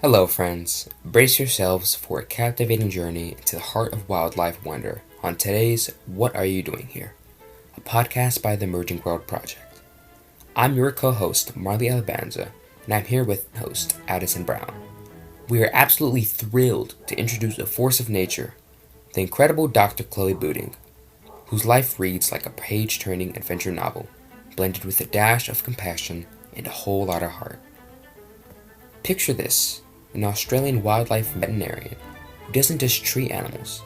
Hello, friends. Brace yourselves for a captivating journey into the heart of wildlife wonder on today's What Are You Doing Here? A podcast by the Emerging World Project. I'm your co-host, Marley Alabanza, and I'm here with host Addison Brown. We are absolutely thrilled to introduce a force of nature, the incredible Dr. Chloe Buiting, whose life reads like a page-turning adventure novel, blended with a dash of compassion and a whole lot of heart. Picture this. An Australian wildlife veterinarian who doesn't just treat animals.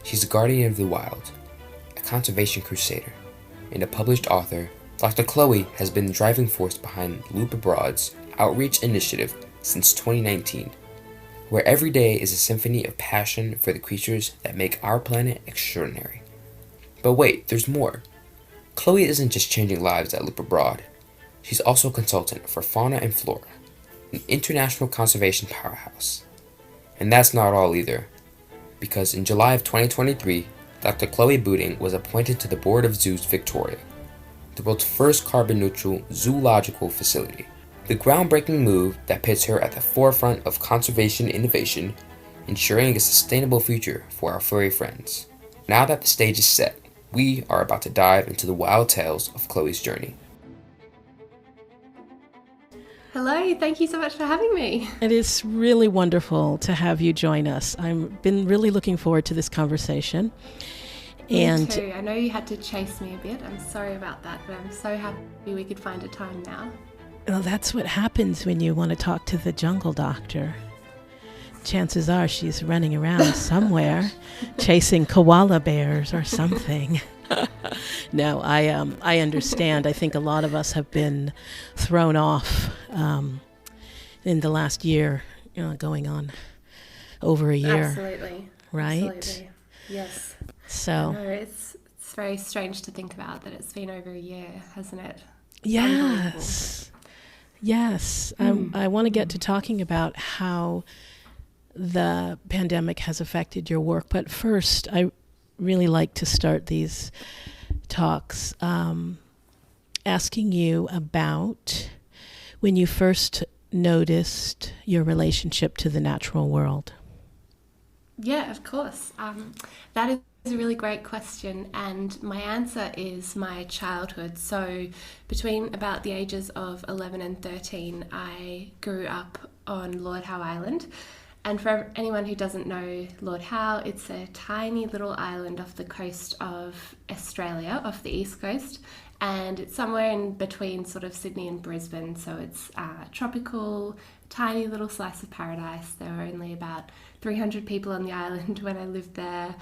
She's a guardian of the wild, a conservation crusader, and a published author. Dr. Chloe has been the driving force behind Loop Abroad's outreach initiative since 2019, where every day is a symphony of passion for the creatures that make our planet extraordinary. But wait, there's more. Chloe isn't just changing lives at Loop Abroad. She's also a consultant for Fauna and Flora, an international conservation powerhouse. And that's not all either, because in July of 2023, Dr. Chloe Buiting was appointed to the board of Zoos Victoria, the world's first carbon-neutral zoological facility. The groundbreaking move that puts her at the forefront of conservation innovation, ensuring a sustainable future for our furry friends. Now that the stage is set, we are about to dive into the wild tales of Chloe's journey. Hello, thank you so much for having me. It is really wonderful to have you join us. I've been really looking forward to this conversation. Me too. I know you had to chase me a bit. I'm sorry about that, but I'm so happy we could find a time now. Well, that's what happens when you want to talk to the jungle doctor. Chances are she's running around somewhere chasing koala bears or something. No, I understand. I think a lot of us have been thrown off in the last year, going on over a year. Absolutely. Right? Absolutely. Yes. So no, it's very strange to think about that it's been over a year, hasn't it? Yes. Yes. I want to get to talking about how the pandemic has affected your work. But first, I really like to start these talks asking you about when you first noticed your relationship to the natural world. Yeah, of course. That is a really great question, and my answer is my childhood. So between about the ages of 11 and 13, I grew up on Lord Howe Island. And for anyone who doesn't know Lord Howe, it's a tiny little island off the coast of Australia, off the east coast. And it's somewhere in between sort of Sydney and Brisbane. So it's tropical, tiny little slice of paradise. There were only about 300 people on the island when I lived there.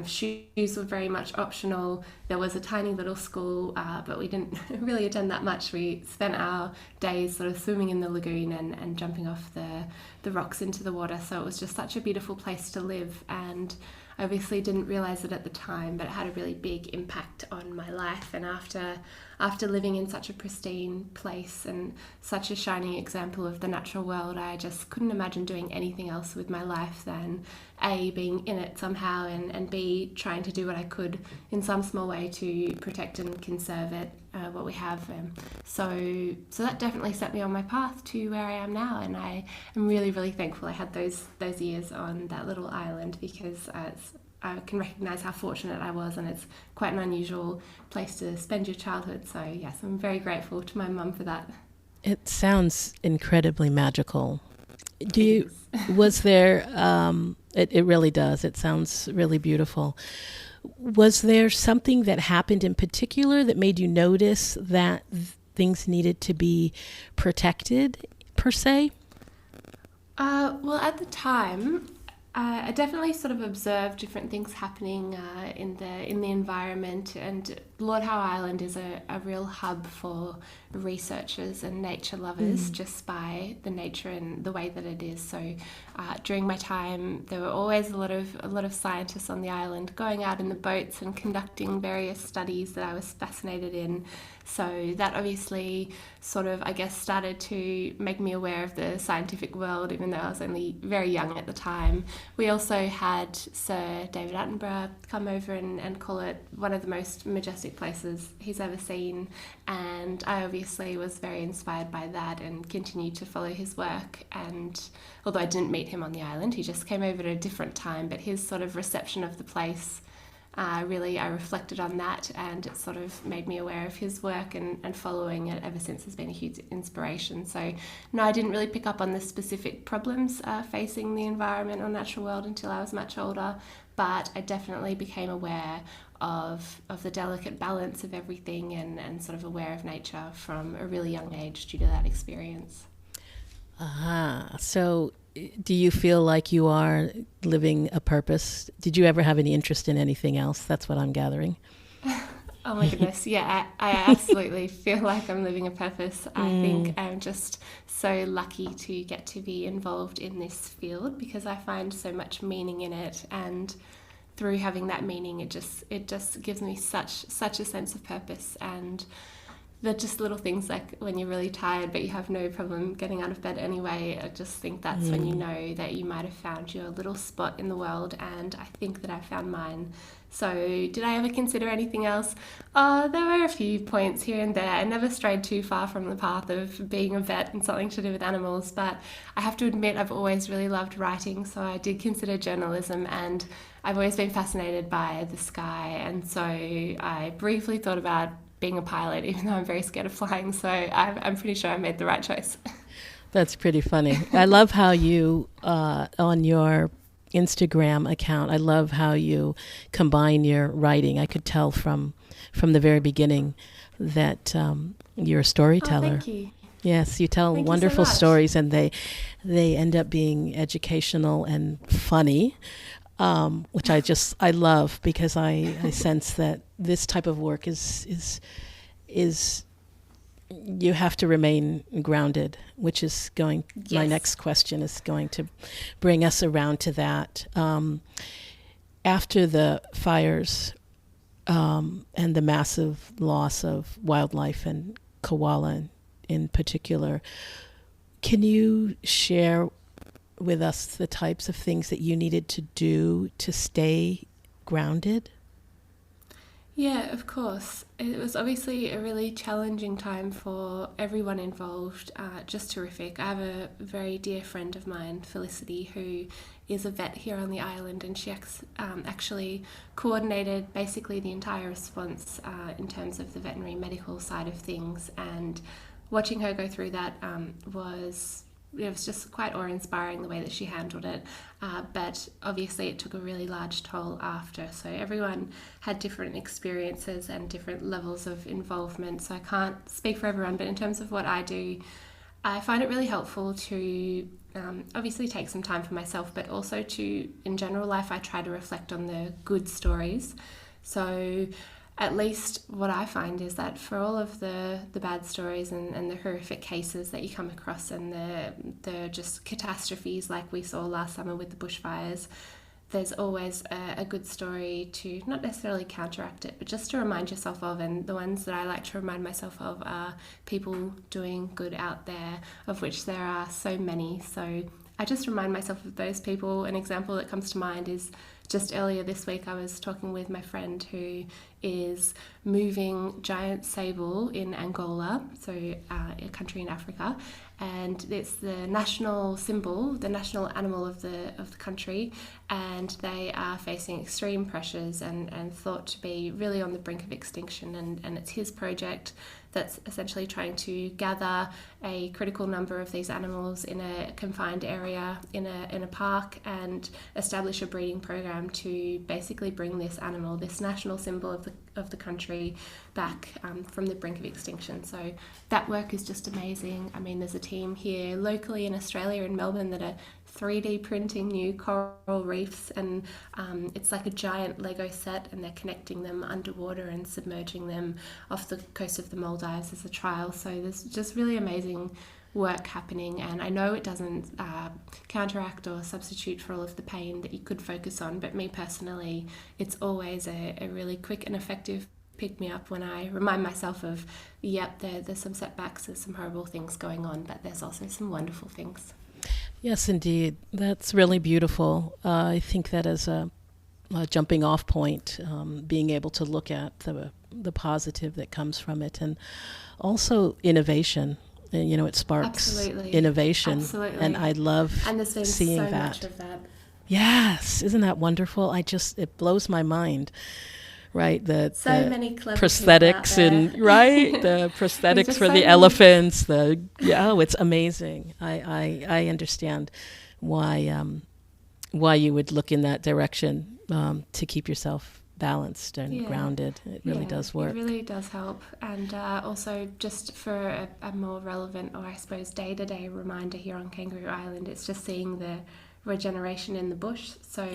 Shoes were very much optional. There was a tiny little school, but we didn't really attend that much. We spent our days sort of swimming in the lagoon and jumping off the rocks into the water. So it was just such a beautiful place to live. And I obviously didn't realise it at the time, but it had a really big impact on my life. And after living in such a pristine place and such a shining example of the natural world, I just couldn't imagine doing anything else with my life than A, being in it somehow, and B, trying to do what I could in some small way to protect and conserve it, what we have. So that definitely set me on my path to where I am now, and I am really, really thankful I had those years on that little island, because I can recognise how fortunate I was, and it's quite an unusual place to spend your childhood. So yes, I'm very grateful to my mum for that. It sounds incredibly magical. Was there, it really does. It sounds really beautiful. Was there something that happened in particular that made you notice that things needed to be protected, per se? Well, at the time, I definitely sort of observed different things happening in the environment, and Lord Howe Island is a real hub for researchers and nature lovers, just by the nature and the way that it is. So during my time, there were always a lot of scientists on the island going out in the boats and conducting various studies that I was fascinated in. So that obviously sort of, I guess, started to make me aware of the scientific world, even though I was only very young at the time. We also had Sir David Attenborough come over and call it one of the most majestic majestic places he's ever seen. And I obviously was very inspired by that and continued to follow his work. And although I didn't meet him on the island, he just came over at a different time, but his sort of reception of the place, really, I reflected on that, and it sort of made me aware of his work, and following it ever since has been a huge inspiration. So no, I didn't really pick up on the specific problems facing the environment or natural world until I was much older, but I definitely became aware of the delicate balance of everything, and sort of aware of nature from a really young age due to that experience. So do you feel like you are living a purpose? Did you ever have any interest in anything else? That's what I'm gathering. Oh my goodness, yeah, I absolutely feel like I'm living a purpose. I think I'm just so lucky to get to be involved in this field, because I find so much meaning in it, and through having that meaning, it just gives me such a sense of purpose. And they're just little things like when you're really tired but you have no problem getting out of bed anyway. I just think that's when you know that you might have found your little spot in the world, and I think that I found mine. So did I ever consider anything else? There were a few points here and there. I never strayed too far from the path of being a vet and something to do with animals, but I have to admit I've always really loved writing, so I did consider journalism, and I've always been fascinated by the sky, and so I briefly thought about being a pilot, even though I'm very scared of flying, so I'm pretty sure I made the right choice. That's pretty funny. I love how you, on your Instagram account, I love how you combine your writing. I could tell from the very beginning that you're a storyteller. Oh, thank you. Yes, you tell Thank wonderful you so much. stories, and they end up being educational and funny, which I love, because I sense that this type of work is you have to remain grounded, which is my Yes. next question is going to bring us around to that. After the fires and the massive loss of wildlife and koala in particular, can you share with us the types of things that you needed to do to stay grounded? Yeah, of course. It was obviously a really challenging time for everyone involved, just terrific. I have a very dear friend of mine, Felicity, who is a vet here on the island, and she actually coordinated basically the entire response in terms of the veterinary medical side of things, and watching her go through that was just quite awe-inspiring, the way that she handled it, but obviously it took a really large toll after, so everyone had different experiences and different levels of involvement, so I can't speak for everyone, but in terms of what I do, I find it really helpful to obviously take some time for myself, but also to, in general life, I try to reflect on the good stories. So at least what I find is that for all of the bad stories and the horrific cases that you come across, and the just catastrophes like we saw last summer with the bushfires, there's always a good story to not necessarily counteract it, but just to remind yourself of. And the ones that I like to remind myself of are people doing good out there, of which there are so many. So I just remind myself of those people. An example that comes to mind is just earlier this week, I was talking with my friend who is moving giant sable in Angola, so a country in Africa, and it's the national symbol, the national animal of the country, and they are facing extreme pressures and thought to be really on the brink of extinction, and it's his project that's essentially trying to gather a critical number of these animals in a confined area in a park and establish a breeding program to basically bring this animal, this national symbol of the country, back from the brink of extinction. So that work is just amazing. I mean, there's a team here locally in Australia, in Melbourne, that are 3D printing new coral reefs, and it's like a giant Lego set, and they're connecting them underwater and submerging them off the coast of the Maldives as a trial. So there's just really amazing work happening, and I know it doesn't counteract or substitute for all of the pain that you could focus on, but me personally, it's always a really quick and effective pick me up when I remind myself of, there's some setbacks, there's some horrible things going on, but there's also some wonderful things. Yes, indeed. That's really beautiful. I think that as a jumping off point, being able to look at the the positive that comes from it, and also innovation. It sparks Absolutely. innovation. Absolutely. And I love and there's been seeing so that. much of that. Yes, isn't that wonderful? It blows my mind, right? The Many clever prosthetics people out and right, the prosthetics just for so the many. elephants. It's amazing. I understand why you would look in that direction to keep yourself balanced and grounded. It really does work. It really does help. And also just for a more relevant, or I suppose day-to-day reminder here on Kangaroo Island, it's just seeing the regeneration in the bush. So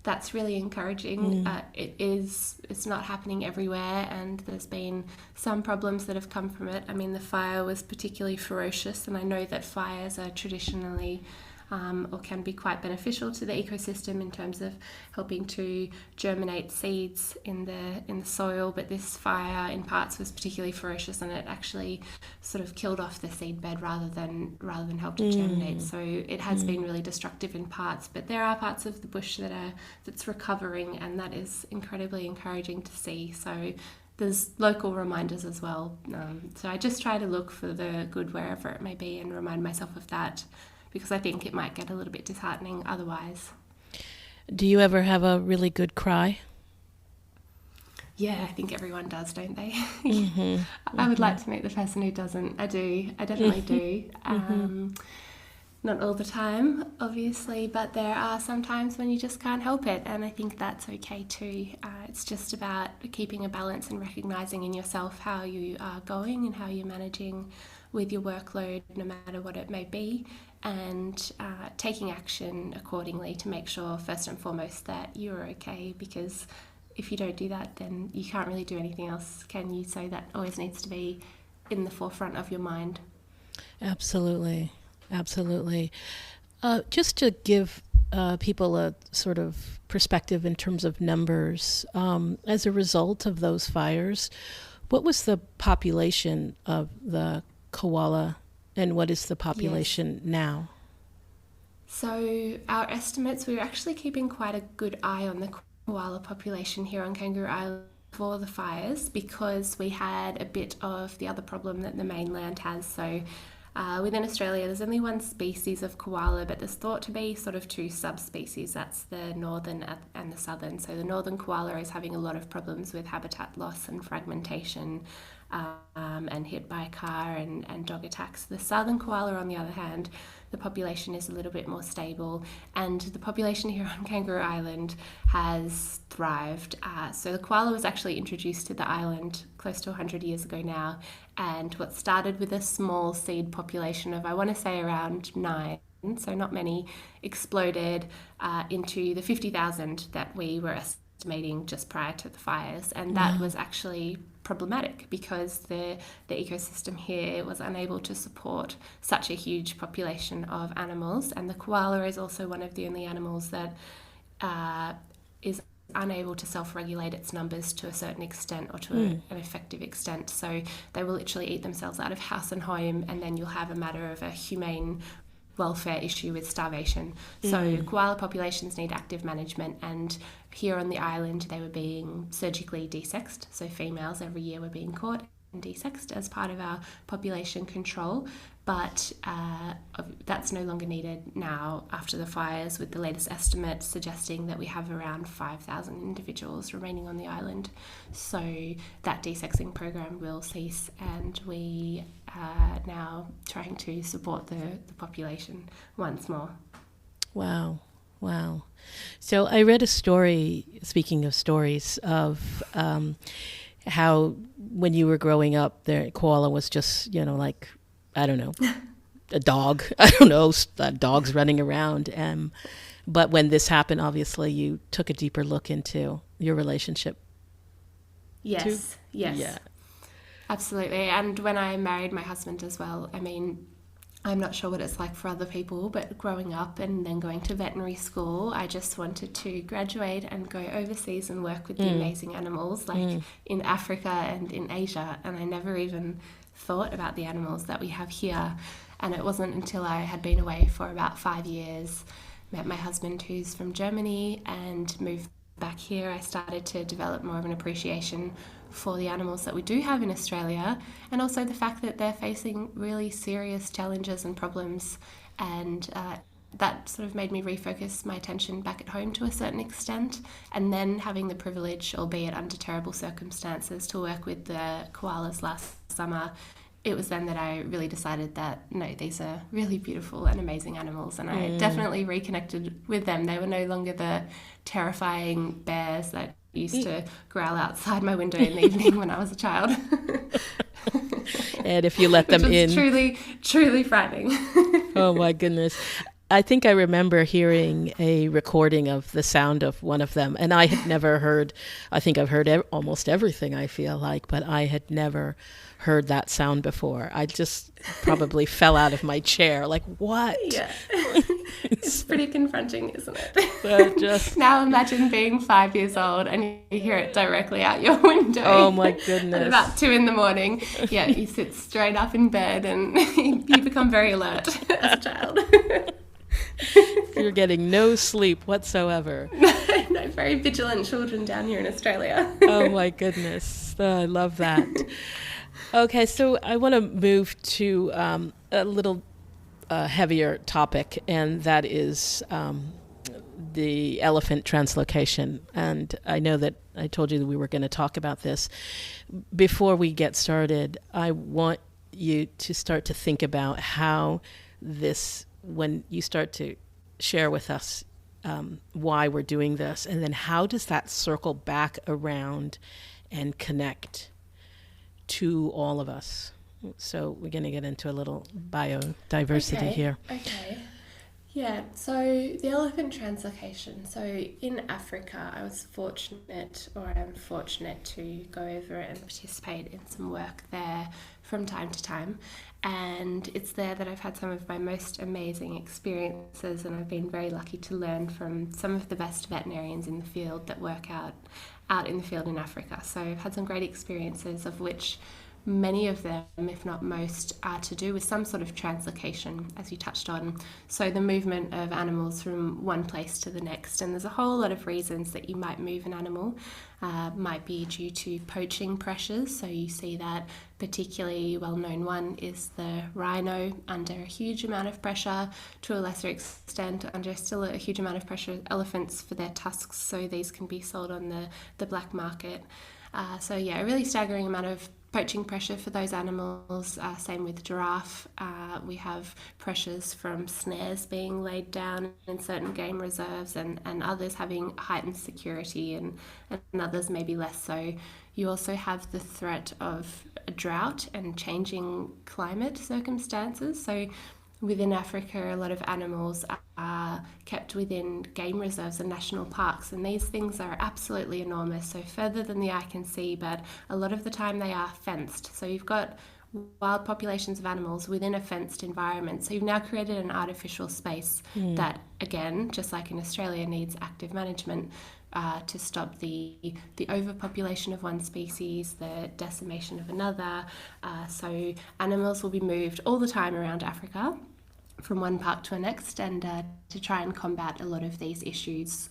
that's really encouraging. It's not happening everywhere, and there's been some problems that have come from it. I mean, the fire was particularly ferocious, and I know that fires are traditionally or can be quite beneficial to the ecosystem in terms of helping to germinate seeds in the soil. But this fire in parts was particularly ferocious, and it actually sort of killed off the seed bed rather than help it germinate. So it has been really destructive in parts, but there are parts of the bush that's recovering, and that is incredibly encouraging to see. So there's local reminders as well. So I just try to look for the good wherever it may be and remind myself of that, because I think it might get a little bit disheartening otherwise. Do you ever have a really good cry? Yeah, I think everyone does, don't they? I would like to meet the person who doesn't. I do. I definitely do. Not all the time, obviously, but there are some times when you just can't help it, and I think that's okay too. It's just about keeping a balance and recognising in yourself how you are going and how you're managing with your workload, no matter what it may be, and taking action accordingly to make sure, first and foremost, that you're okay, because if you don't do that, then you can't really do anything else, can you? So that always needs to be in the forefront of your mind. Absolutely. Just to give people a sort of perspective in terms of numbers, as a result of those fires, what was the population of the koala, and what is the population now? So our estimates, we were actually keeping quite a good eye on the koala population here on Kangaroo Island for the fires, because we had a bit of the other problem that the mainland has. So within Australia, there's only one species of koala, but there's thought to be sort of two subspecies. That's the northern and the southern. So the northern koala is having a lot of problems with habitat loss and fragmentation, and hit by a car and dog attacks. The southern koala, on the other hand, the population is a little bit more stable, and the population here on Kangaroo Island has thrived. So the koala was actually introduced to the island close to 100 years ago now, and what started with a small seed population of, I want to say, around 9, so not many, exploded into the 50,000 that we were estimating just prior to the fires, and that was actually problematic because the ecosystem here was unable to support such a huge population of animals, and the koala is also one of the only animals that is unable to self-regulate its numbers to a certain extent, or to an effective extent. So they will literally eat themselves out of house and home, and then you'll have a matter of a humane welfare issue with starvation. So koala populations need active management, and here on the island they were being surgically desexed. So females every year were being caught and desexed as part of our population control, but that's no longer needed now after the fires, with the latest estimate suggesting that we have around 5,000 individuals remaining on the island. So that desexing program will cease, and we are now trying to support the population once more. Wow. So I read a story, speaking of stories, of how when you were growing up, the koala was just, like, I don't know, a dog. I don't know, dogs running around. But when this happened, obviously, you took a deeper look into your relationship. Yes. Yeah. Absolutely. And when I married my husband as well, I mean, I'm not sure what it's like for other people, but growing up and then going to veterinary school, I just wanted to graduate and go overseas and work with the amazing animals, like in Africa and in Asia. And I never even thought about the animals that we have here. And it wasn't until I had been away for about 5 years, met my husband who's from Germany, and moved back here, I started to develop more of an appreciation for the animals that we do have in Australia, and also the fact that they're facing really serious challenges and problems. And that sort of made me refocus my attention back at home to a certain extent. And then having the privilege, albeit under terrible circumstances, to work with the koalas last summer, it was then that I really decided that, no, these are really beautiful and amazing animals, and I definitely reconnected with them. They were no longer the terrifying bears that used to growl outside my window in the evening when I was a child. And if you let them in... truly, truly frightening. Oh, my goodness. I think I remember hearing a recording of the sound of one of them, and I had never heard, I think I've heard almost everything, I feel like, but I had never heard that sound before. I just probably fell out of my chair, like, what? Yeah. It's pretty confronting, isn't it? Just... Now imagine being 5 years old and you hear it directly out your window. Oh my goodness. At about 2 a.m. Yeah, you sit straight up in bed and you become very alert as a child. You're getting no sleep whatsoever. No, very vigilant children down here in Australia. Oh my goodness. I love that. Okay, so I want to move to a little heavier topic, and that is the elephant translocation. And I know that I told you that we were going to talk about this. Before we get started, I want you to start to think about how this, when you start to share with us why we're doing this, and then how does that circle back around and connect to all of us. So we're going to get into a little biodiversity here. Okay. Yeah, so the elephant translocation. So in Africa, I was fortunate, or I'm fortunate, to go over and participate in some work there from time to time. And it's there that I've had some of my most amazing experiences, and I've been very lucky to learn from some of the best veterinarians in the field that work out in the field in Africa. So I've had some great experiences, of which many of them, if not most, are to do with some sort of translocation, as you touched on. So the movement of animals from one place to the next. And there's a whole lot of reasons that you might move an animal. Might be due to poaching pressures. So you see that particularly well-known one is the rhino, under a huge amount of pressure, to a lesser extent under still a huge amount of pressure, elephants for their tusks, so these can be sold on the black market. So yeah, a really staggering amount of poaching pressure for those animals. Same with giraffe. We have pressures from snares being laid down in certain game reserves, and others having heightened security, and others maybe less so. You also have the threat of a drought and changing climate circumstances. So within Africa, a lot of animals are kept within game reserves and national parks, and these things are absolutely enormous, so further than the eye can see, but a lot of the time they are fenced. So you've got wild populations of animals within a fenced environment. So you've now created an artificial space that, again, just like in Australia, needs active management to stop the overpopulation of one species, the decimation of another. So animals will be moved all the time around Africa from one park to the next, and to try and combat a lot of these issues.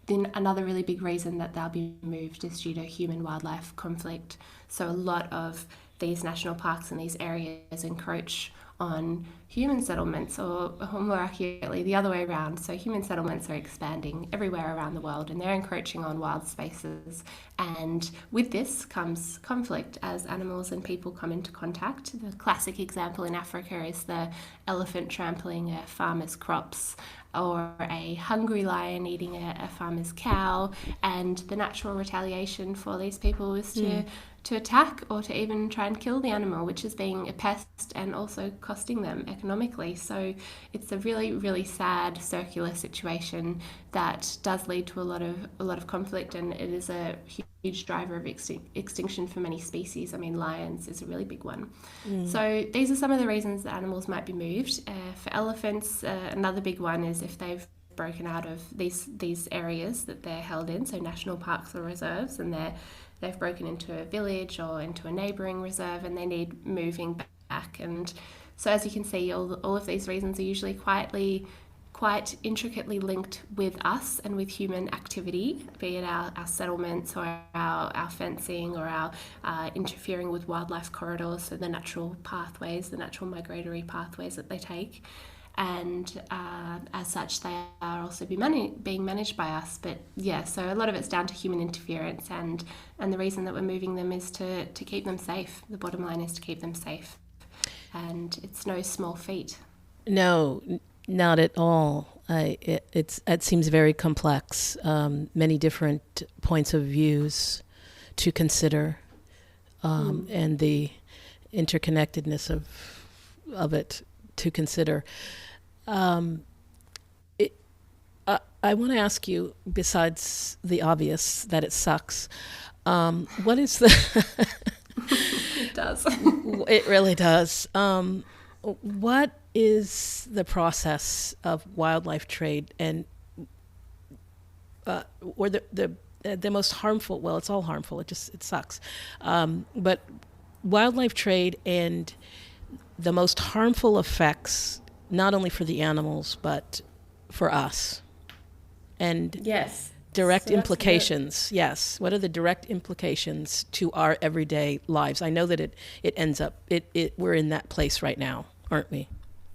Then another really big reason that they'll be moved is due to human-wildlife conflict. So a lot of these national parks and these areas encroach on human settlements, or more accurately, the other way around. So human settlements are expanding everywhere around the world, and they're encroaching on wild spaces. And with this comes conflict as animals and people come into contact. The classic example in Africa is the elephant trampling a farmer's crops, or a hungry lion eating a farmer's cow, and the natural retaliation for these people is to attack or to even try and kill the animal, which is being a pest and also costing them economically. So it's a really, really sad circular situation that does lead to a lot of conflict, and it is a huge driver of extinction for many species. I mean, lions is a really big one. So these are some of the reasons that animals might be moved. For elephants, another big one is if they've broken out of these areas that they're held in, so national parks or reserves, and they've broken into a village or into a neighbouring reserve, and they need moving back. And so as you can see, all of these reasons are usually quite quite intricately linked with us and with human activity, be it our settlements or our fencing or our interfering with wildlife corridors, so the natural pathways, the natural migratory pathways that they take. And as such, they are also being managed by us. But yeah, so a lot of it's down to human interference, and the reason that we're moving them is to keep them safe. The bottom line is to keep them safe, and it's no small feat. No, not at all. It seems very complex. Many different points of views to consider, and the interconnectedness of it to consider. I want to ask you, besides the obvious that it sucks, what is the... It does. It really does. What is the process of wildlife trade, and or the most harmful? Well, it's all harmful. It sucks. But wildlife trade and the most harmful effects, not only for the animals but for us, and yes, direct implications. Yes, what are the direct implications to our everyday lives? I know that it ends up we're in that place right now, aren't we?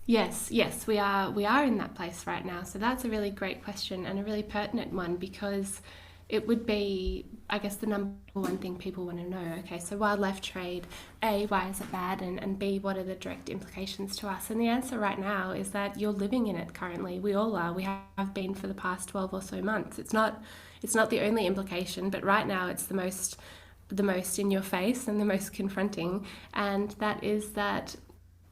Yes, we are in that place right now. So that's a really great question and a really pertinent one, because it would be, I guess, the number one thing people want to know. Okay, so wildlife trade, A, why is it bad? And B, what are the direct implications to us? And the answer right now is that you're living in it currently. We all are. We have been for the past 12 or so months. It's not the only implication, but right now it's the most in your face and the most confronting. And that is that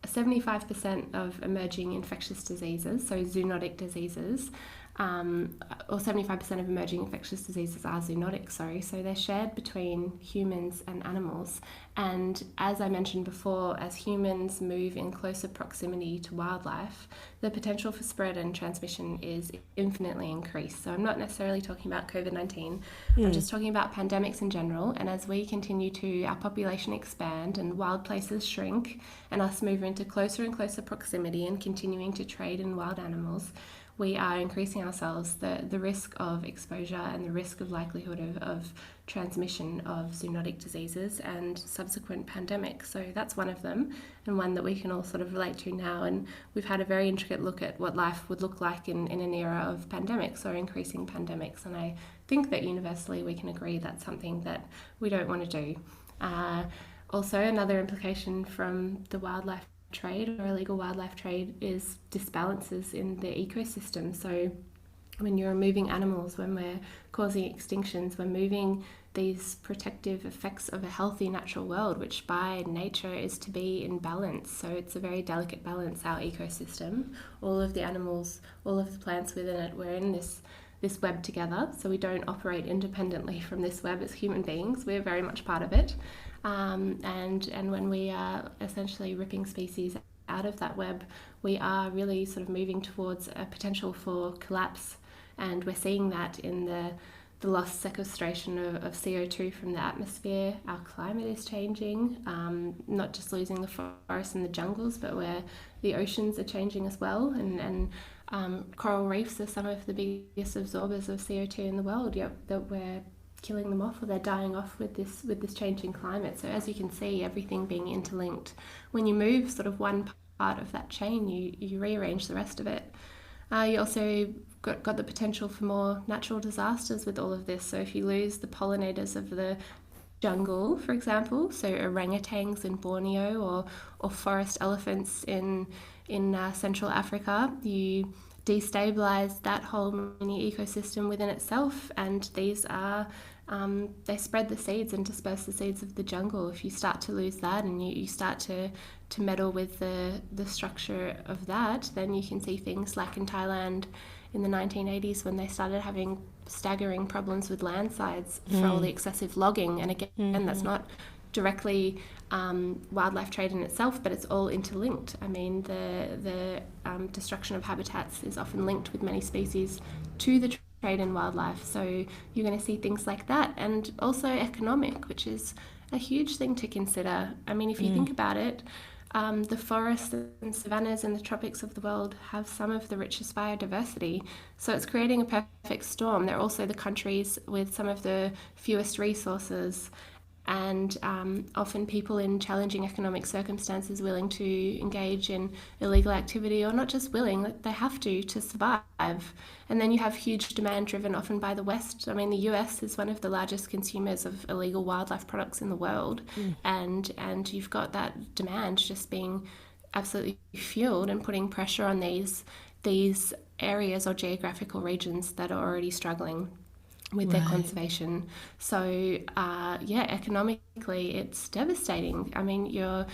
75% of emerging infectious diseases, so zoonotic diseases, or 75% of emerging infectious diseases are zoonotic, so they're shared between humans and animals. And as I mentioned before, as humans move in closer proximity to wildlife, the potential for spread and transmission is infinitely increased. So I'm not necessarily talking about COVID-19, I'm just talking about pandemics in general. And as we continue to, our population expand and wild places shrink, and us move into closer and closer proximity and continuing to trade in wild animals, we are increasing ourselves the risk of exposure and the risk of likelihood of transmission of zoonotic diseases and subsequent pandemics. So that's one of them, and one that we can all sort of relate to now. And we've had a very intricate look at what life would look like in an era of pandemics or increasing pandemics. And I think that universally we can agree that's something that we don't want to do. Also, another implication from the wildlife trade or illegal wildlife trade is disbalances in the ecosystem. So when you're removing animals, when we're causing extinctions, we're moving these protective effects of a healthy natural world, which by nature is to be in balance. So it's a very delicate balance, our ecosystem. All of the animals, all of the plants within it, we're in this web together. So we don't operate independently from this web as human beings. We're very much part of it. And when we are essentially ripping species out of that web, we are really sort of moving towards a potential for collapse. And we're seeing that in the lost sequestration of CO2 from the atmosphere. Our climate is changing, not just losing the forests and the jungles, but where the oceans are changing as well. And coral reefs are some of the biggest absorbers of CO2 in the world, yet that we're killing them off, or they're dying off with this changing climate. So as you can see, everything being interlinked. When you move sort of one part of that chain, you rearrange the rest of it. You also got the potential for more natural disasters with all of this. So if you lose the pollinators of the jungle, for example, so orangutans in Borneo or forest elephants in Central Africa, you destabilize that whole mini ecosystem within itself. And these are they spread the seeds and disperse the seeds of the jungle. If you start to lose that and you start to meddle with the structure of that, then you can see things like in Thailand in the 1980s when they started having staggering problems with landslides for all the excessive logging. And again, that's not directly wildlife trade in itself, but it's all interlinked. I mean, the destruction of habitats is often linked with many species to the trade in wildlife. So you're going to see things like that, and also economic, which is a huge thing to consider. I mean, if you think about it, The forests and savannas in the tropics of the world have some of the richest biodiversity. So it's creating a perfect storm. They're also the countries with some of the fewest resources, and often people in challenging economic circumstances willing to engage in illegal activity, or not just willing, they have to survive. And then you have huge demand driven often by the West. I mean, the US is one of the largest consumers of illegal wildlife products in the world, and you've got that demand just being absolutely fueled and putting pressure on these areas or geographical regions that are already struggling with their conservation. So economically it's devastating. I mean, you're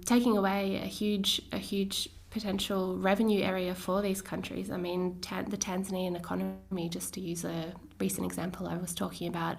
taking away a huge potential revenue area for these countries. I mean, the Tanzanian economy, just to use a recent example I was talking about,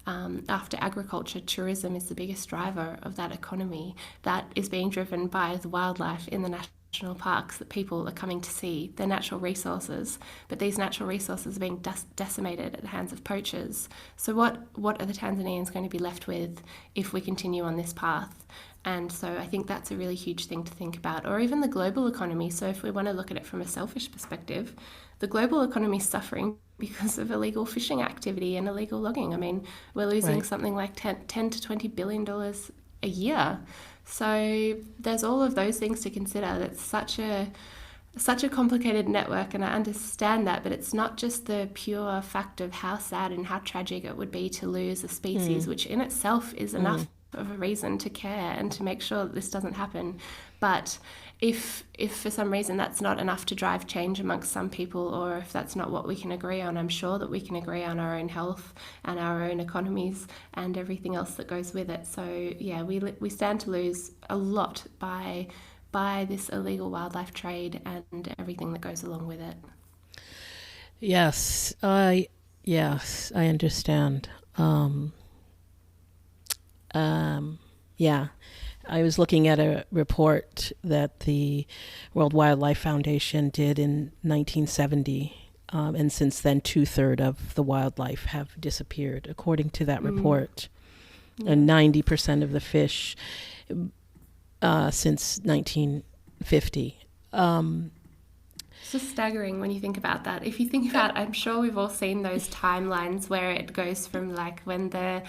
after agriculture, tourism is the biggest driver of that economy. That is being driven by the wildlife in the national parks that people are coming to see, their natural resources. But these natural resources are being decimated at the hands of poachers. So what are the Tanzanians going to be left with if we continue on this path? And so I think that's a really huge thing to think about. Or even the global economy. So if we want to look at it from a selfish perspective, the global economy is suffering because of illegal fishing activity and illegal logging. I mean, we're losing something like $10 to $20 billion a year. So there's all of those things to consider. That's such a complicated network, and I understand that, but it's not just the pure fact of how sad and how tragic it would be to lose a species, which in itself is enough of a reason to care and to make sure that this doesn't happen. But if for some reason that's not enough to drive change amongst some people, or if that's not what we can agree on, I'm sure that we can agree on our own health and our own economies and everything else that goes with it. So yeah, we stand to lose a lot by this illegal wildlife trade and everything that goes along with it. Yes, I understand. I was looking at a report that the World Wildlife Foundation did in 1970, and since then 2/3 of the wildlife have disappeared, according to that report, and 90% of the fish since 1950. It's just staggering when you think about that. If you think about, I'm sure we've all seen those timelines where it goes from like when the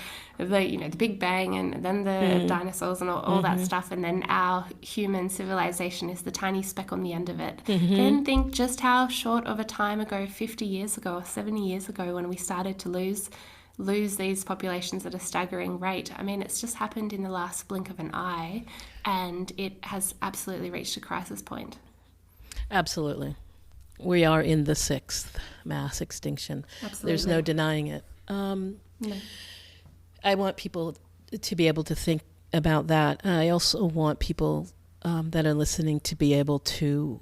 Big Bang and then the dinosaurs and all that stuff, and then our human civilization is the tiny speck on the end of it. Then think just how short of a time ago, 50 years ago or 70 years ago, when we started to lose these populations at a staggering rate. I mean, it's just happened in the last blink of an eye, and it has absolutely reached a crisis point. Absolutely. We are in the 6th mass extinction. Absolutely. There's no denying it. No. I want people to be able to think about that. I also want people that are listening to be able to,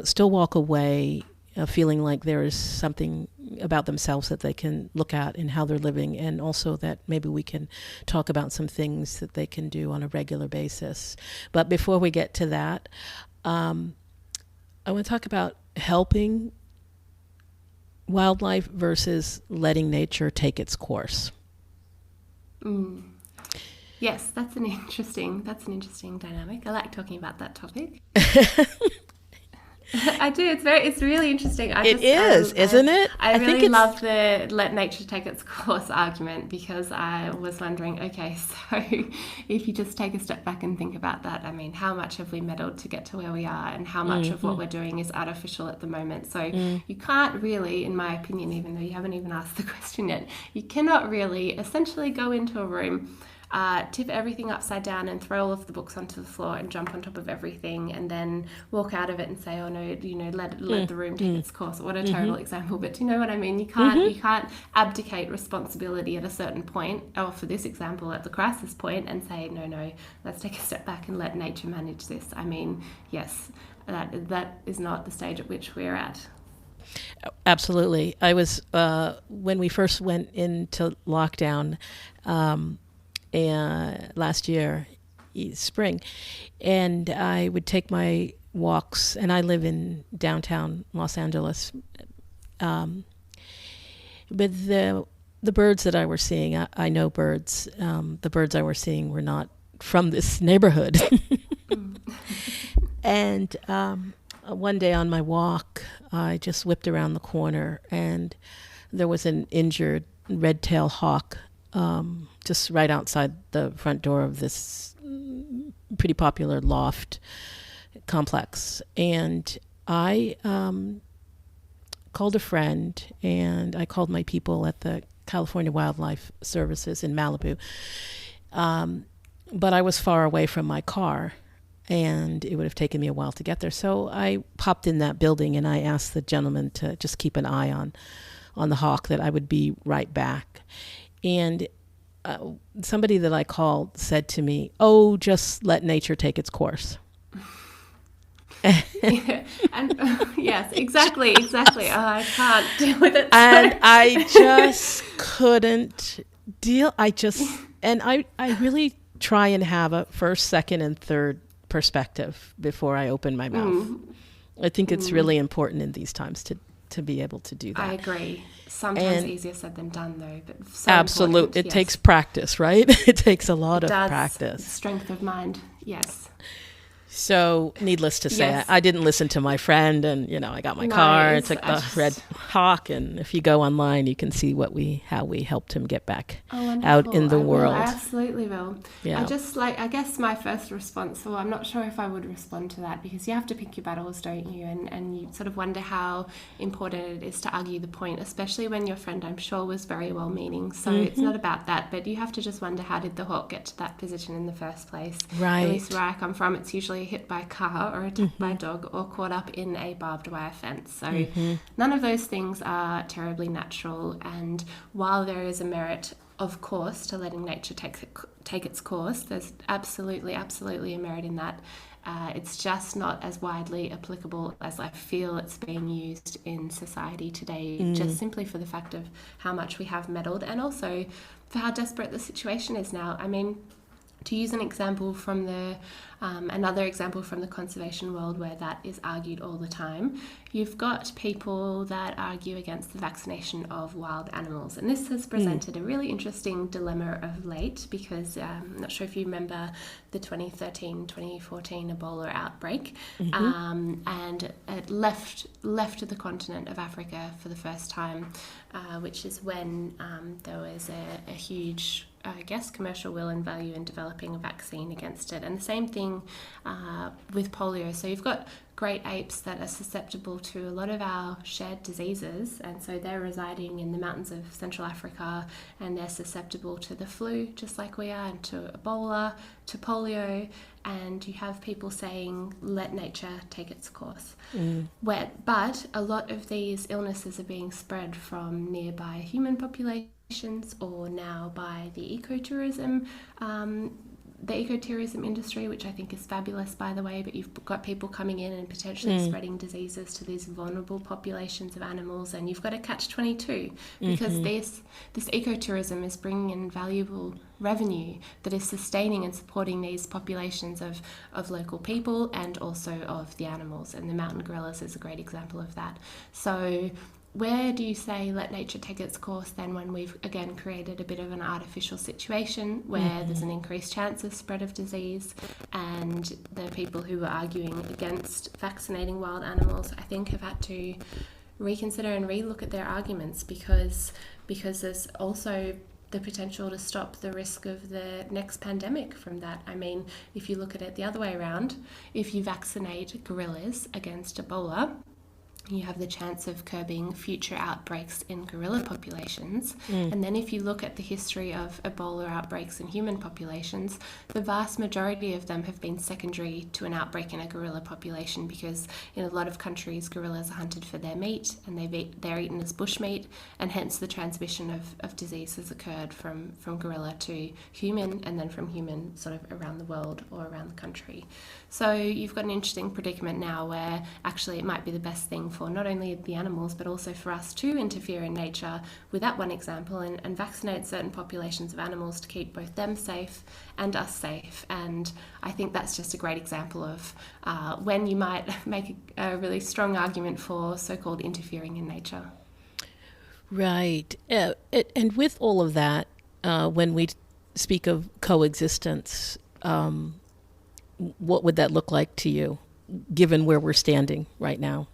still walk away feeling like there is something about themselves that they can look at in how they're living, and also that maybe we can talk about some things that they can do on a regular basis. But before we get to that, I want to talk about helping wildlife versus letting nature take its course. Yes, that's an interesting dynamic. I like talking about that topic. I do. It's really interesting. Isn't it? I really love the let nature take its course argument, because I was wondering, okay, so if you just take a step back and think about that, I mean, how much have we meddled to get to where we are, and how much of what we're doing is artificial at the moment? So you can't really, in my opinion, even though you haven't even asked the question yet, you cannot really essentially go into a room, tip everything upside down and throw all of the books onto the floor and jump on top of everything, and then walk out of it and say, oh no, let the room take its course. What a terrible example, but do you know what I mean? You can't abdicate responsibility at a certain point, or for this example at the crisis point, and say no, let's take a step back and let nature manage this. I mean, yes, that is not the stage at which we're at. Absolutely. I was when we first went into lockdown last year, spring, and I would take my walks, and I live in downtown Los Angeles. But the birds that I were seeing, I know birds. The birds I were seeing were not from this neighborhood. And one day on my walk, I just whipped around the corner, and there was an injured red-tailed hawk just right outside the front door of this pretty popular loft complex. And I called a friend, and I called my people at the California Wildlife Services in Malibu. But I was far away from my car, and it would have taken me a while to get there. So I popped in that building, and I asked the gentleman to just keep an eye on the hawk, that I would be right back. And somebody that I called said to me, "Oh, just let nature take its course." Yeah, and yes, exactly. Oh, I can't deal with it. And I just couldn't deal. I really try and have a first, second, and third perspective before I open my mouth. I think it's really important in these times to be able to do that. I agree. Sometimes easier said than done, though. But so absolutely, it takes practice, right? It takes a lot of practice. Strength of mind, yes. So, needless to say, Yes. I didn't listen to my friend, and I got my car, I took the red hawk, and if you go online, you can see how we helped him get back out in the world. I absolutely will. Yeah. I guess my first response, well, I'm not sure if I would respond to that, because you have to pick your battles, don't you? And you sort of wonder how important it is to argue the point, especially when your friend, I'm sure, was very well-meaning. So it's not about that, but you have to just wonder, how did the hawk get to that position in the first place? Right. At least where I come from, it's usually hit by a car or attacked by a dog or caught up in a barbed wire fence. So none of those things are terribly natural. And while there is a merit, of course, to letting nature take its course, there's absolutely a merit in that. It's just not as widely applicable as I feel it's being used in society today, just simply for the fact of how much we have meddled, and also for how desperate the situation is now. I mean, to use an example from another example from the conservation world where that is argued all the time, you've got people that argue against the vaccination of wild animals. And this has presented a really interesting dilemma of late, because I'm not sure if you remember the 2013-2014 Ebola outbreak, and it left the continent of Africa for the first time, which is when there was a huge, I guess, commercial will and value in developing a vaccine against it. And the same thing with polio. So you've got great apes that are susceptible to a lot of our shared diseases, and so they're residing in the mountains of Central Africa, and they're susceptible to the flu just like we are, and to Ebola, to polio, and you have people saying, let nature take its course. But a lot of these illnesses are being spread from nearby human populations, or now by the ecotourism industry, which I think is fabulous, by the way, but you've got people coming in and potentially spreading diseases to these vulnerable populations of animals, and you've got a catch-22, because this ecotourism is bringing in valuable revenue that is sustaining and supporting these populations of local people, and also of the animals, and the mountain gorillas is a great example of that. So where do you say let nature take its course then, when we've again created a bit of an artificial situation where there's an increased chance of spread of disease, and the people who are arguing against vaccinating wild animals, I think, have had to reconsider and relook at their arguments, because there's also the potential to stop the risk of the next pandemic from that. I mean, if you look at it the other way around, if you vaccinate gorillas against Ebola, you have the chance of curbing future outbreaks in gorilla populations. And then if you look at the history of Ebola outbreaks in human populations, the vast majority of them have been secondary to an outbreak in a gorilla population, because in a lot of countries, gorillas are hunted for their meat, and they're eaten as bushmeat, and hence the transmission of disease has occurred from gorilla to human, and then from human sort of around the world or around the country. So you've got an interesting predicament now where actually it might be the best thing for not only the animals but also for us to interfere in nature with that one example, and vaccinate certain populations of animals to keep both them safe and us safe. And I think that's just a great example of when you might make a really strong argument for so-called interfering in nature. Right. And with all of that, when we speak of coexistence, what would that look like to you, given where we're standing right now?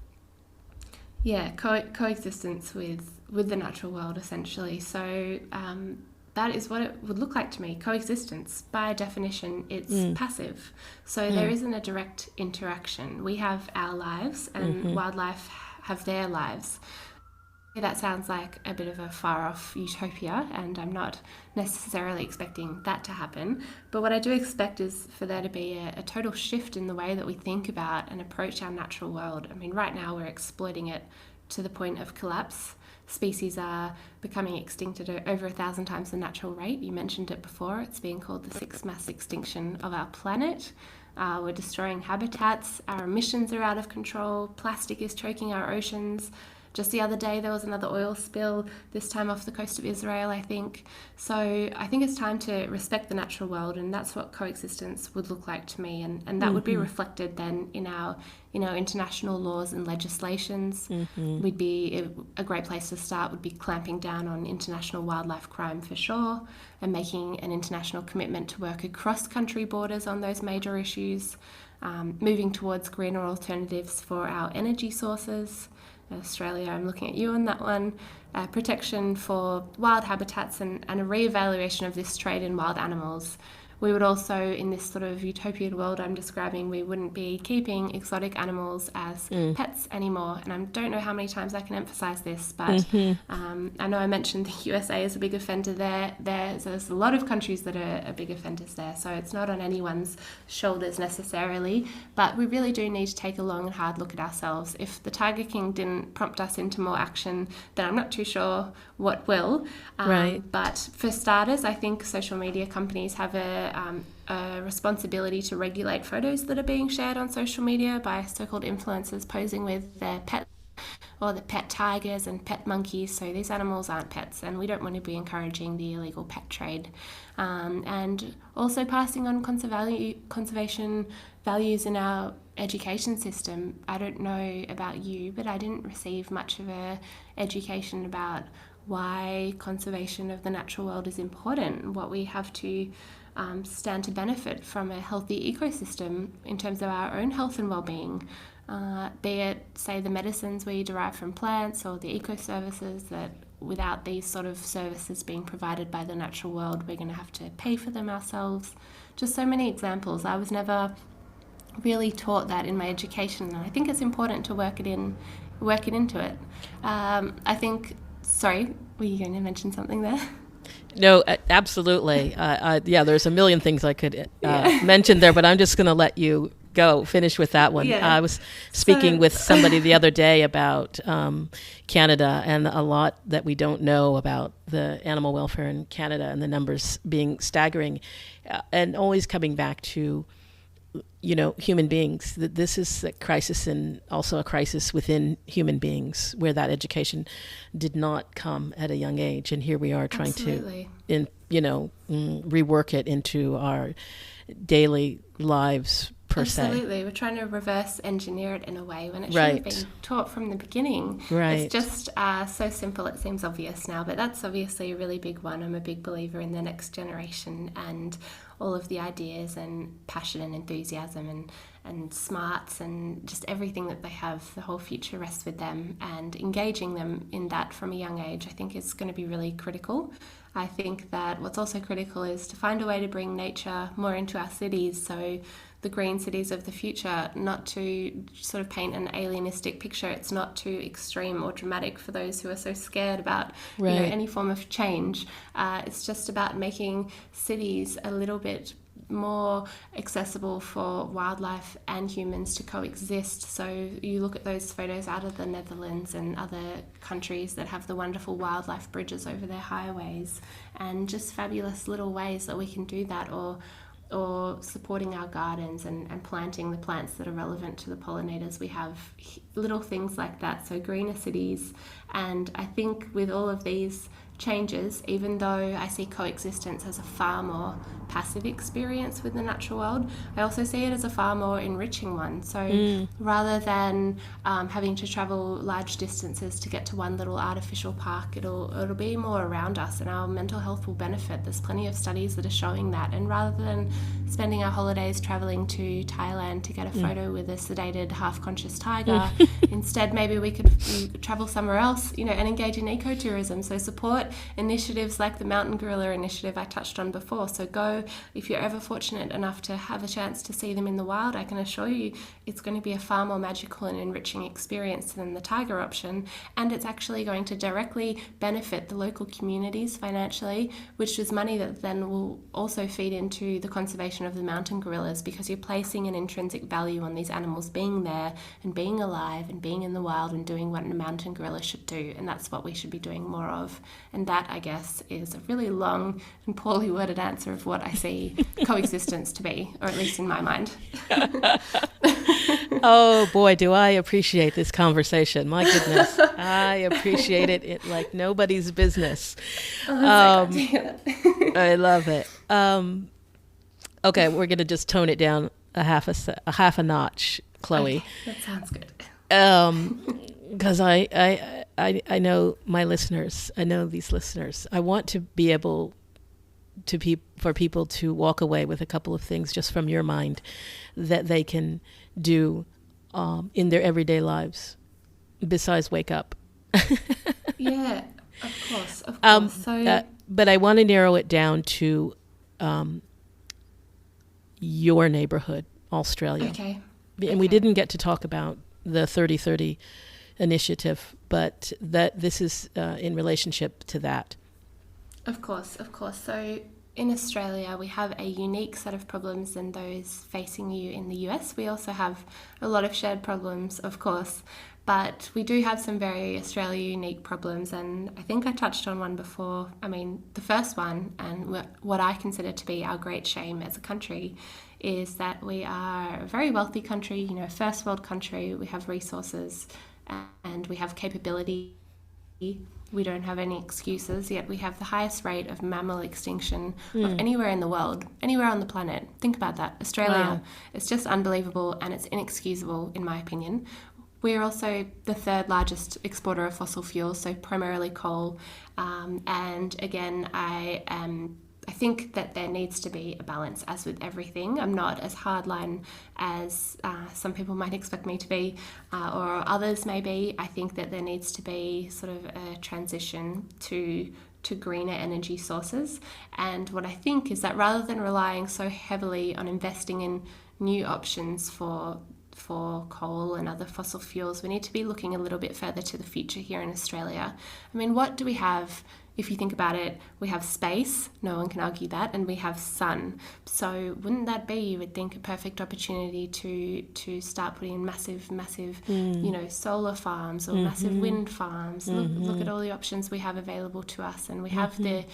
Yeah, coexistence with the natural world, essentially. So that is what it would look like to me. Coexistence, by definition, it's passive. So there isn't a direct interaction. We have our lives, and wildlife have their lives. That sounds like a bit of a far-off utopia, and I'm not necessarily expecting that to happen. But what I do expect is for there to be a total shift in the way that we think about and approach our natural world. I mean, right now we're exploiting it to the point of collapse. Species are becoming extinct at over 1,000 times the natural rate. You mentioned it before. It's being called the sixth mass extinction of our planet. We're destroying habitats. Our emissions are out of control. Plastic is choking our oceans. Just the other day, there was another oil spill, this time off the coast of Israel, I think. So I think it's time to respect the natural world, and that's what coexistence would look like to me. And that would be reflected then in our international laws and legislations. We'd be a great place to start would be clamping down on international wildlife crime for sure, and making an international commitment to work across country borders on those major issues, moving towards greener alternatives for our energy sources. Australia, I'm looking at you on that one. Protection for wild habitats and a re-evaluation of this trade in wild animals. We would also, in this sort of utopian world I'm describing, we wouldn't be keeping exotic animals as pets anymore. And I don't know how many times I can emphasize this, but I know I mentioned the USA is a big offender there. There's a lot of countries that are big offenders there, so it's not on anyone's shoulders necessarily. But we really do need to take a long and hard look at ourselves. If the Tiger King didn't prompt us into more action, then I'm not too sure what will. Right. But for starters, I think social media companies have a responsibility to regulate photos that are being shared on social media by so-called influencers posing with their pets or the pet tigers and pet monkeys. So these animals aren't pets, and we don't want to be encouraging the illegal pet trade. And also passing on conservation values in our education system. I don't know about you, but I didn't receive much of a education about why conservation of the natural world is important, what we have to stand to benefit from a healthy ecosystem in terms of our own health and well-being, be it, say, the medicines we derive from plants or the eco-services that without these sort of services being provided by the natural world, we're going to have to pay for them ourselves. Just so many examples. I was never really taught that in my education, and I think it's important to work it into it. I think, sorry, were you going to mention something there? No, absolutely. Yeah, there's a million things I could mention there, but I'm just going to let you finish with that one. Yeah. I was speaking with somebody the other day about Canada and a lot that we don't know about the animal welfare in Canada and the numbers being staggering, and always coming back to human beings. This is a crisis, and also a crisis within human beings, where that education did not come at a young age, and here we are trying Absolutely. to, rework it into our daily lives per se. Absolutely, we're trying to reverse engineer it in a way when it should Right. have been taught from the beginning. Right. It's just so simple. It seems obvious now, but that's obviously a really big one. I'm a big believer in the next generation and all of the ideas and passion and enthusiasm and smarts and just everything that they have. The whole future rests with them, and engaging them in that from a young age I think is going to be really critical. I think that what's also critical is to find a way to bring nature more into our cities, so the green cities of the future, not to sort of paint an alienistic picture. It's not too extreme or dramatic for those who are so scared about Right. any form of change. It's just about making cities a little bit more accessible for wildlife and humans to coexist. So you look at those photos out of the Netherlands and other countries that have the wonderful wildlife bridges over their highways, and just fabulous little ways that we can do that, or supporting our gardens and planting the plants that are relevant to the pollinators. We have little things like that, so greener cities. And I think with all of these changes, even though I see coexistence as a far more passive experience with the natural world, I also see it as a far more enriching one. So rather than having to travel large distances to get to one little artificial park, it'll be more around us, and our mental health will benefit. There's plenty of studies that are showing that. And rather than spending our holidays traveling to Thailand to get a photo with a sedated, half-conscious tiger, instead maybe we could travel somewhere else, and engage in ecotourism. So support initiatives like the Mountain Gorilla Initiative I touched on before. So go, if you're ever fortunate enough to have a chance to see them in the wild, I can assure you it's going to be a far more magical and enriching experience than the tiger option, and it's actually going to directly benefit the local communities financially, which is money that then will also feed into the conservation of the mountain gorillas, because you're placing an intrinsic value on these animals being there and being alive and being in the wild and doing what a mountain gorilla should do, and that's what we should be doing more of. And that, I guess, is a really long and poorly worded answer of what I see coexistence to be, or at least in my mind. Oh boy, do I appreciate this conversation. My goodness. I appreciate it like nobody's business. I love it. Okay, we're going to just tone it down a half a notch, Chloe. Okay, that sounds good. Because I know my listeners. I know these listeners. I want to be able for people to walk away with a couple of things just from your mind that they can do in their everyday lives besides wake up. Yeah, of course. But I want to narrow it down to your neighborhood, Australia. Okay. And we didn't get to talk about the 30-30 initiative, but that this is in relationship to that. Of course. So in Australia, we have a unique set of problems than those facing you in the US. We also have a lot of shared problems, of course, but we do have some very Australia unique problems, and I think I touched on one before. I mean, the first one, and what I consider to be our great shame as a country, is that we are a very wealthy country, first world country. We have resources and we have capability. We don't have any excuses, yet we have the highest rate of mammal extinction of anywhere in the world, anywhere on the planet. Think about that. Australia, It's just unbelievable, and it's inexcusable in my opinion. We're also the third largest exporter of fossil fuels, so primarily coal. And again, I think that there needs to be a balance, as with everything. I'm not as hardline as some people might expect me to be, or others may be. I think that there needs to be sort of a transition to greener energy sources. And what I think is that rather than relying so heavily on investing in new options for coal and other fossil fuels, we need to be looking a little bit further to the future here in Australia. I mean, what do we have? If you think about it, we have space, no one can argue that, and we have sun. So wouldn't that be, you would think, a perfect opportunity to start putting in massive, solar farms or massive wind farms? Look at all the options we have available to us, and we have the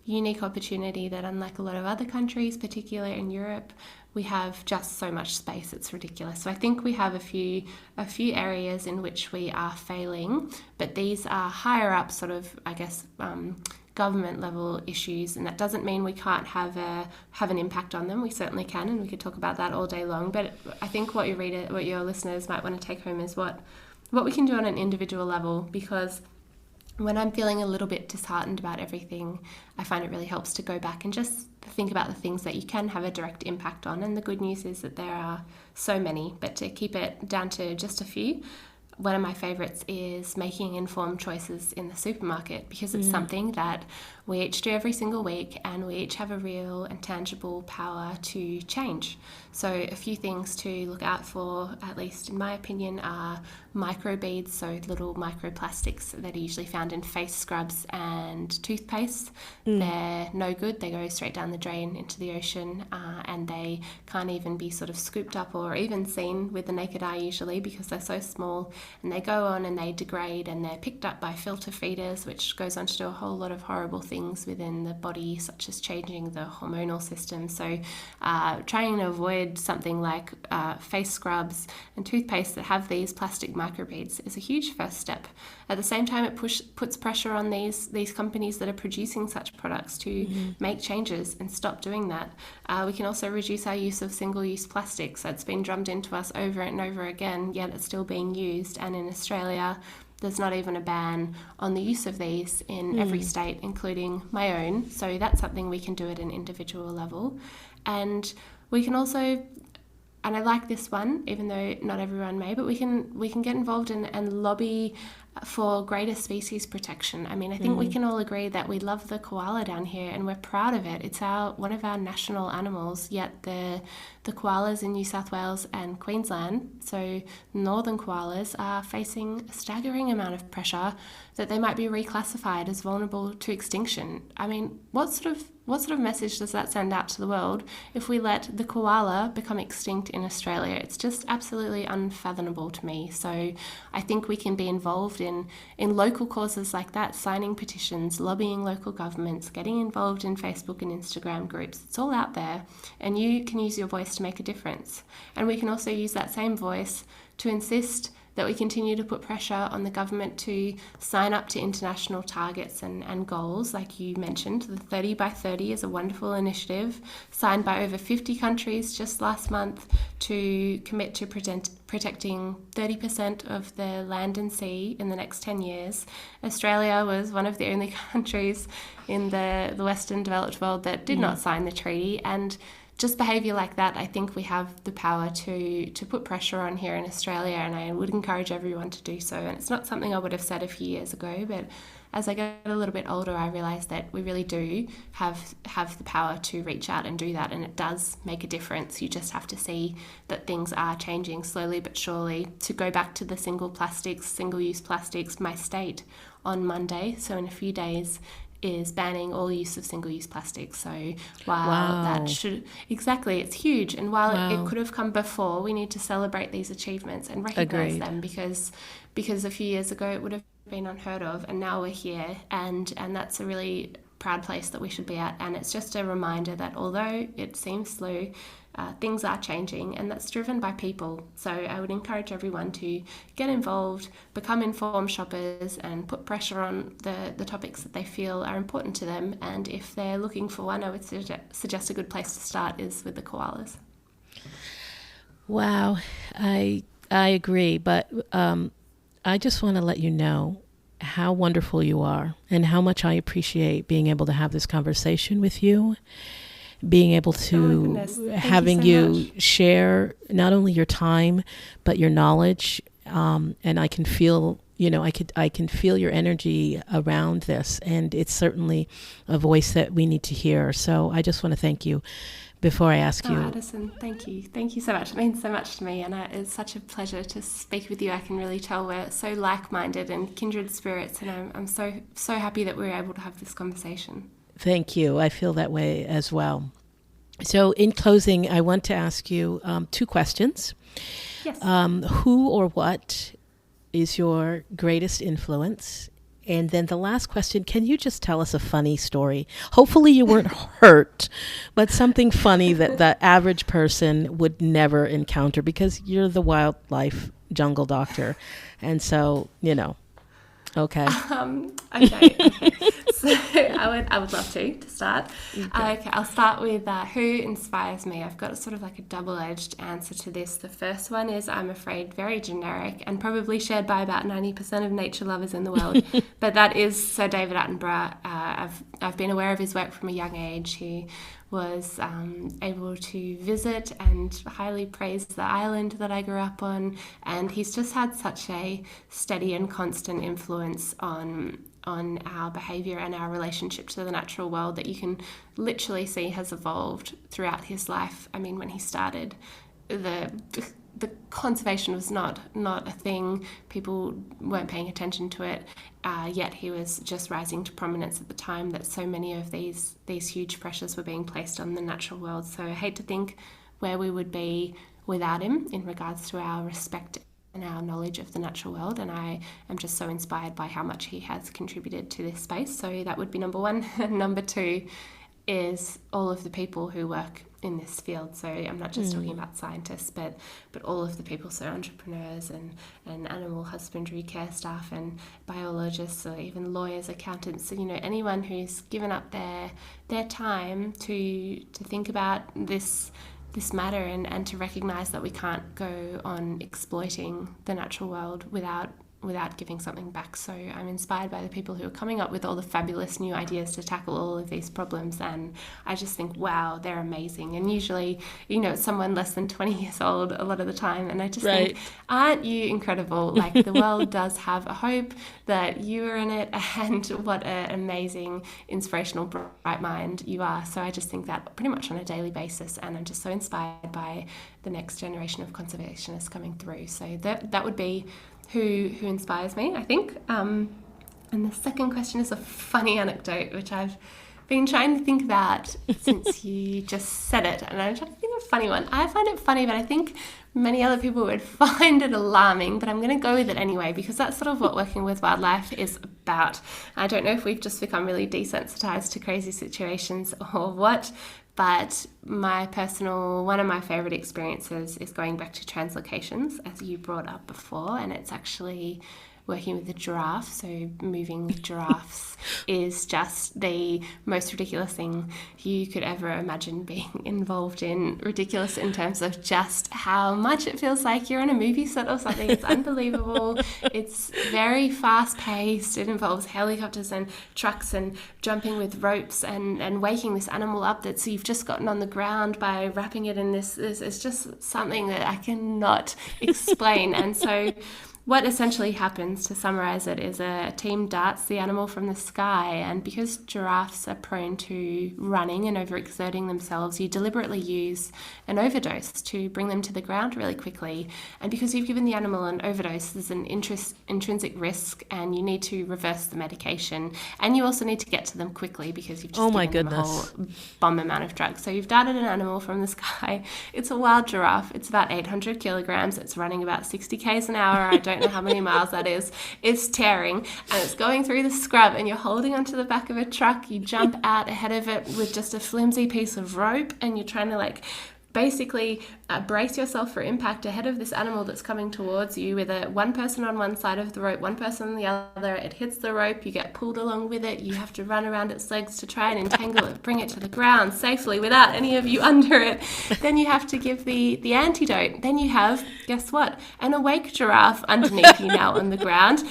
unique opportunity that, unlike a lot of other countries, particularly in Europe, we have just so much space, it's ridiculous. So I think we have a few areas in which we are failing, but these are higher up sort of, I guess, government level issues, and that doesn't mean we can't have an impact on them. We certainly can, and we could talk about that all day long. But I think what your listeners might want to take home is what we can do on an individual level, because when I'm feeling a little bit disheartened about everything, I find it really helps to go back and just think about the things that you can have a direct impact on. And the good news is that there are so many, but to keep it down to just a few, one of my favorites is making informed choices in the supermarket, because it's something that we each do every single week, and we each have a real and tangible power to change. So a few things to look out for, at least in my opinion, are microbeads, so little microplastics that are usually found in face scrubs and toothpaste. They're no good. They go straight down the drain into the ocean, and they can't even be sort of scooped up or even seen with the naked eye usually, because they're so small. and they go on and they degrade, and they're picked up by filter feeders, which goes on to do a whole lot of horrible things within the body, such as changing the hormonal system. So trying to avoid something like face scrubs and toothpaste that have these plastic microbeads is a huge first step. At the same time, it puts pressure on these companies that are producing such products to make changes and stop doing that. We can also reduce our use of single-use plastics. That's been drummed into us over and over again, yet it's still being used. And in Australia, there's not even a ban on the use of these in every state, including my own. So that's something we can do at an individual level. And we can also, and I like this one, even though not everyone may, but we can get involved and lobby for greater species protection. I mean, I think we can all agree that we love the koala down here and we're proud of it. It's one of our national animals, yet the koalas in New South Wales and Queensland, so northern koalas, are facing a staggering amount of pressure that they might be reclassified as vulnerable to extinction. I mean, what sort of message does that send out to the world if we let the koala become extinct in Australia? It's just absolutely unfathomable to me. So I think we can be involved in local causes like that, signing petitions, lobbying local governments, getting involved in Facebook and Instagram groups. It's all out there, and you can use your voice to make a difference. And we can also use that same voice to insist that we continue to put pressure on the government to sign up to international targets and goals. Like you mentioned, the 30 by 30 is a wonderful initiative signed by over 50 countries just last month to commit to protecting 30% of the land and sea in the next 10 years. Australia was one of the only countries in the Western developed world that did not sign the treaty, and just behaviour like that, I think we have the power to put pressure on here in Australia, and I would encourage everyone to do so. And it's not something I would have said a few years ago, but as I get a little bit older, I realise that we really do have the power to reach out and do that, and it does make a difference. You just have to see that things are changing slowly but surely. To go back to the single-use plastics, my state on Monday, so in a few days, is banning all use of single-use plastics. So while that should, exactly, it's huge. And while it could have come before, we need to celebrate these achievements and recognise them, because a few years ago it would have been unheard of, and now we're here, and that's a really proud place that we should be at. And it's just a reminder that although it seems slow, things are changing, and that's driven by people. So I would encourage everyone to get involved, become informed shoppers, and put pressure on the topics that they feel are important to them. And if they're looking for one, I would suggest a good place to start is with the koalas. Wow, I agree, but I just want to let you know how wonderful you are and how much I appreciate being able to have this conversation with you, being able to having you share not only your time but your knowledge, and I can feel I can feel your energy around this, and it's certainly a voice that we need to hear. So I just want to thank you before I ask you. Addison, thank you so much. It means so much to me, and it's such a pleasure to speak with you. I can really tell we're so like-minded and kindred spirits, and I'm so happy that we were able to have this conversation. Thank you. I feel that way as well. So in closing, I want to ask you 2 questions. Yes. Who or what is your greatest influence? And then the last question, can you just tell us a funny story? Hopefully you weren't hurt, but something funny that the average person would never encounter, because you're the wildlife jungle doctor. And so, okay. Okay. So I would love to start. Okay, I'll start with who inspires me. I've got sort of like a double-edged answer to this. The first one is, I'm afraid, very generic and probably shared by about 90% of nature lovers in the world. But that is Sir David Attenborough. I've been aware of his work from a young age. He was able to visit and highly praise the island that I grew up on, and he's just had such a steady and constant influence on our behaviour and our relationship to the natural world that you can literally see has evolved throughout his life. I mean, when he started, the conservation was not a thing. People weren't paying attention to it, yet he was just rising to prominence at the time that so many of these huge pressures were being placed on the natural world. So I hate to think where we would be without him in regards to our respect our knowledge of the natural world, and I am just so inspired by how much he has contributed to this space. So that would be number one. Number two is all of the people who work in this field. So I'm not just talking about scientists, but all of the people, so entrepreneurs and animal husbandry care staff and biologists, or even lawyers, accountants, you know, anyone who's given up their time to think about this matter and to recognize that we can't go on exploiting the natural world without giving something back. So I'm inspired by the people who are coming up with all the fabulous new ideas to tackle all of these problems, and I just think, wow, they're amazing. And usually, you know, it's someone less than 20 years old a lot of the time, and I just think, aren't you incredible? Like, the world does have a hope that you are in it, and what an amazing, inspirational, bright mind you are. So I just think that pretty much on a daily basis, and I'm just so inspired by the next generation of conservationists coming through. So that would be who inspires me, I think. And the second question is a funny anecdote, which I've been trying to think about since you just said it, and I'm trying to think of a funny one. I find it funny, but I think many other people would find it alarming, but I'm going to go with it anyway, because that's sort of what working with wildlife is about. I don't know if we've just become really desensitized to crazy situations or what, but one of my favorite experiences is going back to translocations, as you brought up before, and it's actually working with the giraffe. So moving giraffes is just the most ridiculous thing you could ever imagine being involved in. Ridiculous in terms of just how much it feels like you're on a movie set or something. It's unbelievable. It's very fast paced. It involves helicopters and trucks and jumping with ropes and waking this animal up that you've just gotten on the ground by wrapping it in this. It's just something that I cannot explain. And so what essentially happens, to summarize it, is a team darts the animal from the sky, and because giraffes are prone to running and overexerting themselves, you deliberately use an overdose to bring them to the ground really quickly. And because you've given the animal an overdose, there's an intrinsic risk, and you need to reverse the medication, and you also need to get to them quickly because you've just given them a whole bomb amount of drugs. So you've darted an animal from the sky. It's a wild giraffe. It's about 800 kilograms. It's running about 60 k's an hour. I don't know how many miles that is. It's tearing, and it's going through the scrub, and you're holding onto the back of a truck. You jump out ahead of it with just a flimsy piece of rope, and you're trying to basically brace yourself for impact ahead of this animal that's coming towards you with one person on one side of the rope, one person on the other. It hits the rope, you get pulled along with it, you have to run around its legs to try and entangle it, bring it to the ground safely without any of you under it. Then you have to give the antidote. Then you have, guess what, an awake giraffe underneath you now on the ground,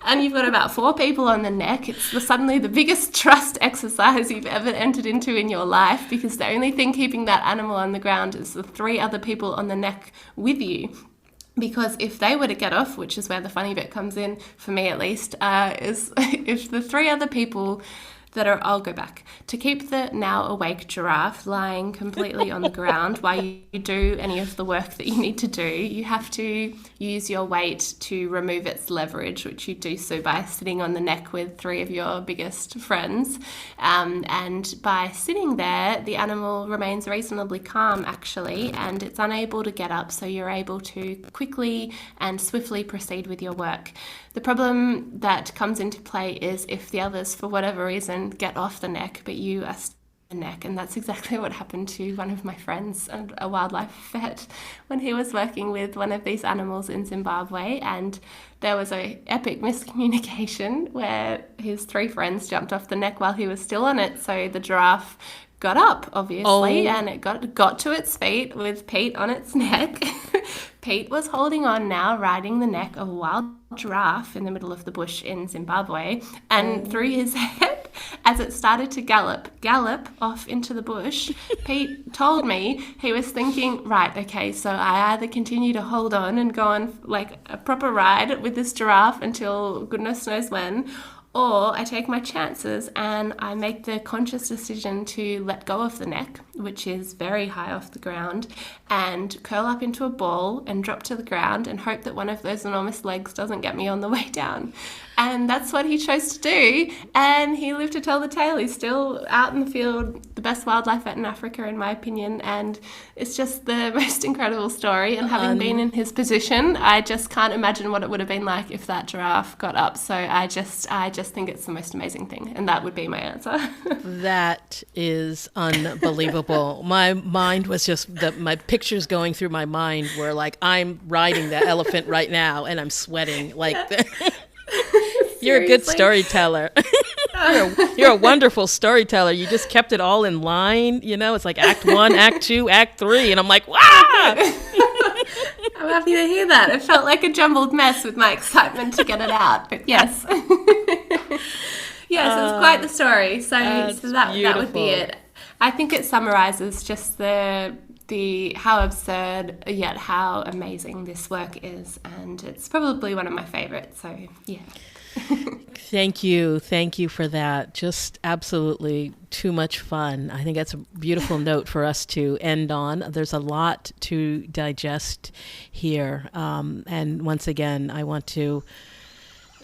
and you've got about 4 people on the neck. It's suddenly the biggest trust exercise you've ever entered into in your life, because the only thing keeping that animal on the ground is the 3 other people on the neck with you. Because if they were to get off, which is where the funny bit comes in, for me at least, is if the 3 other people I'll go back, to keep the now awake giraffe lying completely on the ground while you do any of the work that you need to do, you have to use your weight to remove its leverage, which you do so by sitting on the neck with 3 of your biggest friends. And by sitting there, the animal remains reasonably calm, actually, and it's unable to get up, so you're able to quickly and swiftly proceed with your work. The problem that comes into play is if the others, for whatever reason, get off the neck, but you are still on the neck. And that's exactly what happened to one of my friends, a wildlife vet, when he was working with one of these animals in Zimbabwe. And there was an epic miscommunication where his 3 friends jumped off the neck while he was still on it. So the giraffe got up, obviously, and it got to its feet with Pete on its neck. Pete was holding on now, riding the neck of a wild giraffe in the middle of the bush in Zimbabwe, and through his head, as it started to gallop off into the bush, Pete told me he was thinking, right, okay, so I either continue to hold on and go on like a proper ride with this giraffe until goodness knows when, Or I take my chances and I make the conscious decision to let go of the neck, which is very high off the ground, and curl up into a ball and drop to the ground and hope that one of those enormous legs doesn't get me on the way down. And that's what he chose to do, and he lived to tell the tale. He's still out in the field, the best wildlife vet in Africa, in my opinion, and it's just the most incredible story. And having been in his position, I just can't imagine what it would have been like if that giraffe got up. So I just think it's the most amazing thing, and that would be my answer. That is unbelievable. My mind was just, my pictures going through my mind were like, I'm riding the elephant right now, and I'm sweating like You're a good storyteller. You're a wonderful storyteller. You just kept it all in line. You know, it's like act 1, act 2, act 3. And I'm like, wow. I'm happy to hear that. It felt like a jumbled mess with my excitement to get it out. But yes. Yes, it's quite the story. So that would be it. I think it summarizes just the how absurd yet how amazing this work is. And it's probably one of my favorites. So, yeah. Thank you for that. Just absolutely too much fun. I think that's a beautiful note for us to end on. There's a lot to digest here. And once again, I want to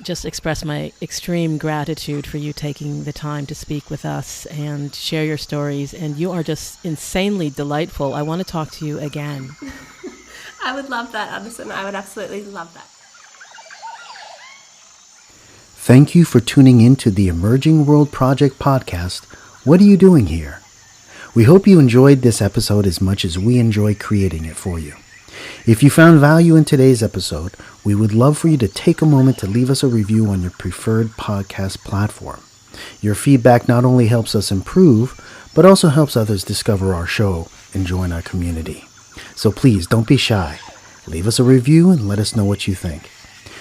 just express my extreme gratitude for you taking the time to speak with us and share your stories. And you are just insanely delightful. I want to talk to you again. I would love that, Anderson. I would absolutely love that. Thank you for tuning in to the Emerging World Project podcast. What are you doing here? We hope you enjoyed this episode as much as we enjoy creating it for you. If you found value in today's episode, we would love for you to take a moment to leave us a review on your preferred podcast platform. Your feedback not only helps us improve, but also helps others discover our show and join our community. So please don't be shy. Leave us a review and let us know what you think.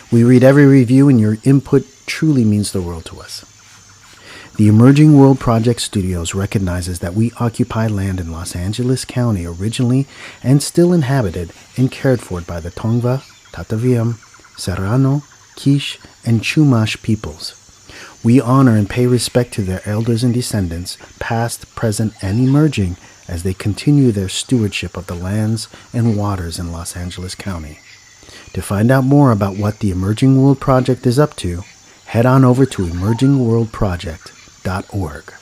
We read every review, and your input truly means the world to us. The Emerging World Project Studios recognizes that we occupy land in Los Angeles County originally and still inhabited and cared for by the Tongva, Tataviam, Serrano, Quiche, and Chumash peoples. We honor and pay respect to their elders and descendants, past, present, and emerging, as they continue their stewardship of the lands and waters in Los Angeles County. To find out more about what the Emerging World Project is up to, head on over to emergingworldproject.org.